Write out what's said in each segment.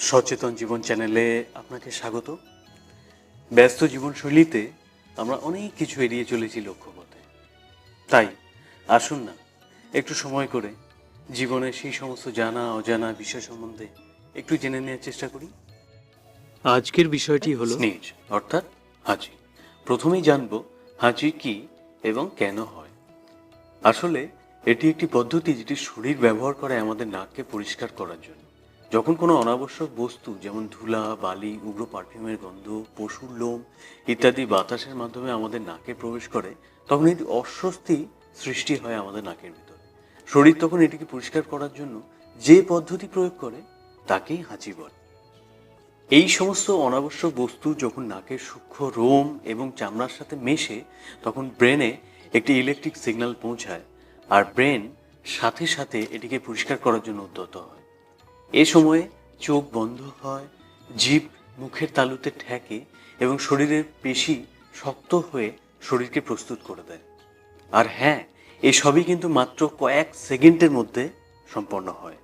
সচেতন জীবন চ্যানেলে আপনাকে স্বাগত। ব্যস্ত জীবনশৈলীতে আমরা অনেক কিছু এড়িয়ে চলেছি লক্ষ্যপথে। তাই আসুন না একটু সময় করে জীবনের সেই সমস্ত জানা অজানা বিষয় সম্বন্ধে একটু জেনে নেওয়ার চেষ্টা করি। আজকের বিষয়টি হলো স্নিজ অর্থাৎ হাঁচি। প্রথমেই জানব হাঁচি কি এবং কেন হয়। আসলে এটি একটি পদ্ধতি যেটি শরীর ব্যবহার করে আমাদের নাককে পরিষ্কার করার জন্য। যখন কোনো অনাবশ্যক বস্তু যেমন ধুলা, বালি, উগ্র পারফিউমের গন্ধ, পশুর লোম ইত্যাদি বাতাসের মাধ্যমে আমাদের নাকে প্রবেশ করে, তখন এটি অস্বস্তি সৃষ্টি হয় আমাদের নাকের ভিতরে। শরীর তখন এটিকে পরিষ্কার করার জন্য যে পদ্ধতি প্রয়োগ করে তাকেই হাঁচি বলে। এই সমস্ত অনাবশ্যক বস্তু যখন নাকের সূক্ষ্ম রোম এবং চামড়ার সাথে মেশে, তখন ব্রেনে একটি ইলেকট্রিক সিগন্যাল পৌঁছায়, আর ব্রেন সাথে সাথে এটিকে পরিষ্কার করার জন্য উদ্যত হয়। এ সময়ে চোখ বন্ধ হয়, জিভ মুখের তালুতে ঠেকে এবং শরীরের পেশি শক্ত হয়ে শরীরকে প্রস্তুত করে দেয়। আর হ্যাঁ, এসবই কিন্তু মাত্র কয়েক সেকেন্ডের মধ্যে সম্পন্ন হয়।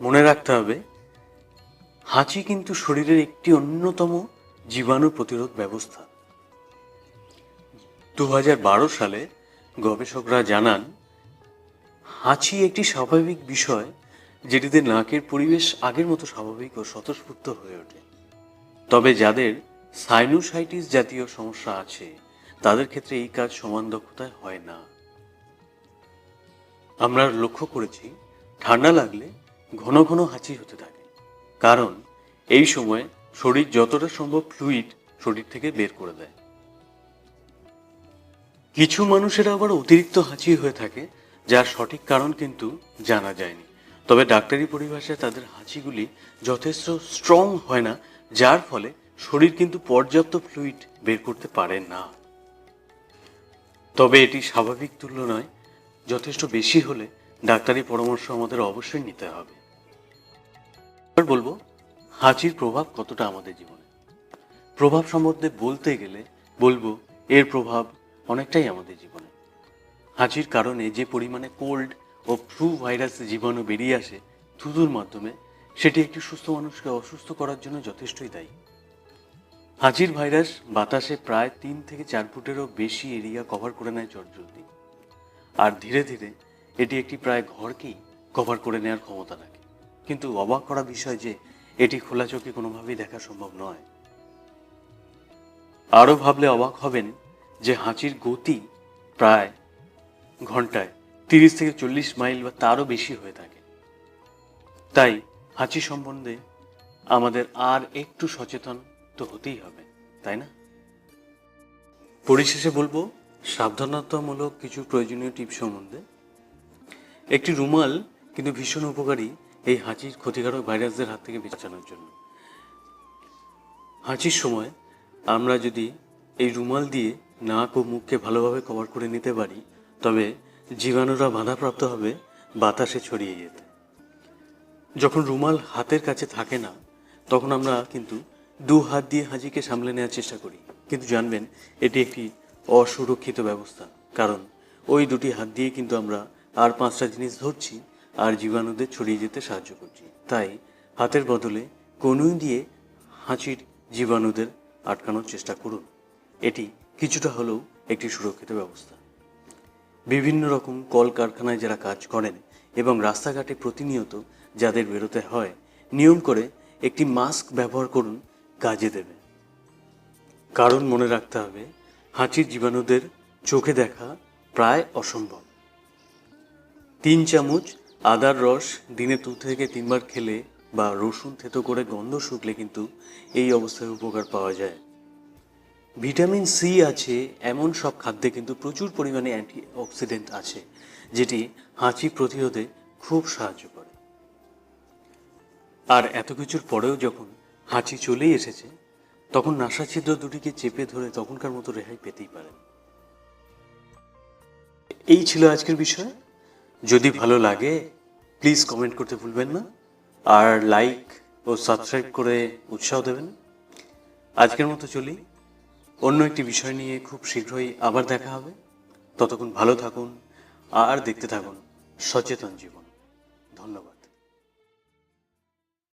মনে রাখতে হবে, হাঁচি কিন্তু শরীরের একটি অন্যতম জীবাণু প্রতিরোধ ব্যবস্থা। 2012 সালে গবেষকরা জানান, হাঁচি একটি স্বাভাবিক বিষয় যেটিতে নাকের পরিবেশ আগের মতো স্বাভাবিক ও স্বতঃস্ফূর্ত হয়ে ওঠে। তবে যাদের সাইনোসাইটিস জাতীয় সমস্যা আছে তাদের ক্ষেত্রে এই কাজ সমান দক্ষতায় হয় না। আমরা লক্ষ্য করেছি, ঠান্ডা লাগলে ঘন ঘন হাঁচি হতে থাকে, কারণ এই সময় শরীর যতটা সম্ভব ফ্লুইড শরীর থেকে বের করে দেয়। কিছু মানুষের আবার অতিরিক্ত হাঁচি হয়ে থাকে, যার সঠিক কারণ কিন্তু জানা যায়নি। তবে ডাক্তারি পরিভাষায় তাদের হাঁচিগুলি যথেষ্ট স্ট্রং হয় না, যার ফলে শরীর কিন্তু পর্যাপ্ত ফ্লুইড বের করতে পারে না। তবে এটি স্বাভাবিক তুলনায় যথেষ্ট বেশি হলে ডাক্তারি পরামর্শ আমাদের অবশ্যই নিতে হবে। এবার বলবো হাঁচির প্রভাব কতটা আমাদের জীবনে। প্রভাব সম্বন্ধে বলতে গেলে বলবো এর প্রভাব অনেকটাই আমাদের জীবনে। হাঁচির কারণে যে পরিমাণে কোল্ড ও ফ্লু ভাইরাস জীবাণু বেরিয়ে আসে থুতুর মাধ্যমে, সেটি একটি সুস্থ মানুষকে অসুস্থ করার জন্য যথেষ্টই দায়ী। হাঁচির ভাইরাস বাতাসে প্রায় 3 থেকে 4 ফুটেরও বেশি এরিয়া কভার করে নেয় চটজলদি, আর ধীরে ধীরে এটি একটি প্রায় ঘরকেই কভার করে নেওয়ার ক্ষমতা রাখে। কিন্তু অবাক করা বিষয় যে এটি খোলা চোখে কোনোভাবেই দেখা সম্ভব নয়। আরও ভাবলে অবাক হবেন যে হাঁচির গতি প্রায় ঘন্টায় 30 থেকে 40 মাইল বা তারও বেশি হয়ে থাকে। তাই হাঁচি সম্বন্ধে আমাদের আর একটু সচেতন তো হতেই হবে, তাই না? পরিশেষে বলবো সাবধানতামূলক কিছু প্রয়োজনীয় টিপস সম্বন্ধে। একটি রুমাল কিন্তু ভীষণ উপকারী এই হাঁচির ক্ষতিকারক ভাইরাসদের হাত থেকে বাঁচানোর জন্য। হাঁচির সময় আমরা যদি এই রুমাল দিয়ে নাক ও মুখকে ভালোভাবে কভার করে নিতে পারি, তবে জীবাণুরা বাধাপ্রাপ্ত হবে বাতাসে ছড়িয়ে যেতে। যখন রুমাল হাতের কাছে থাকে না, তখন আমরা কিন্তু 2 হাত দিয়ে হাঁচিকে সামলে নেওয়ার চেষ্টা করি, কিন্তু জানবেন এটি একটি অসুরক্ষিত ব্যবস্থা, কারণ ওই 2টি হাত দিয়ে কিন্তু আমরা আর 5টা জিনিস ধরছি আর জীবাণুদের ছড়িয়ে যেতে সাহায্য করছি। তাই হাতের বদলে কনুই দিয়ে হাঁচির জীবাণুদের আটকানোর চেষ্টা করুন। এটি কিছুটা হলেও একটি সুরক্ষিত ব্যবস্থা। বিভিন্ন রকম কলকারখানায় যারা কাজ করেন এবং রাস্তাঘাটে প্রতিনিয়ত যাদের বেরোতে হয়, নিয়ম করে একটি মাস্ক ব্যবহার করুন, কাজে দেবে। কারণ মনে রাখতে হবে, হাঁচির জীবাণুদের চোখে দেখা প্রায় অসম্ভব। 3 চামচ আদার রস দিনে 2 থেকে 3 বার খেলে বা রসুন থেতো করে গন্ধ শুকলে কিন্তু এই অবস্থায় উপকার পাওয়া যায়। ভিটামিন সি আছে এমন সব খাদ্যে কিন্তু প্রচুর পরিমাণে অ্যান্টিঅক্সিডেন্ট আছে, যেটি হাঁচি প্রতিরোধে খুব সাহায্য করে। আর এত কিছুর পরেও যখন হাঁচি চলেই এসেছে, তখন নাসাছিদ্র দুটিকে চেপে ধরে তখনকার মতো রেহাই পেতেই পারেন। এই ছিল আজকের বিষয়। যদি ভালো লাগে প্লিজ কমেন্ট করতে ভুলবেন না, আর লাইক ও সাবস্ক্রাইব করে উৎসাহ দেবেন। আজকের মতো চলি, অন্য একটি বিষয় নিয়ে খুব শীঘ্রই আবার দেখা হবে। ততক্ষণ ভালো থাকুন আর দেখতে থাকুন সচেতন জীবন। ধন্যবাদ।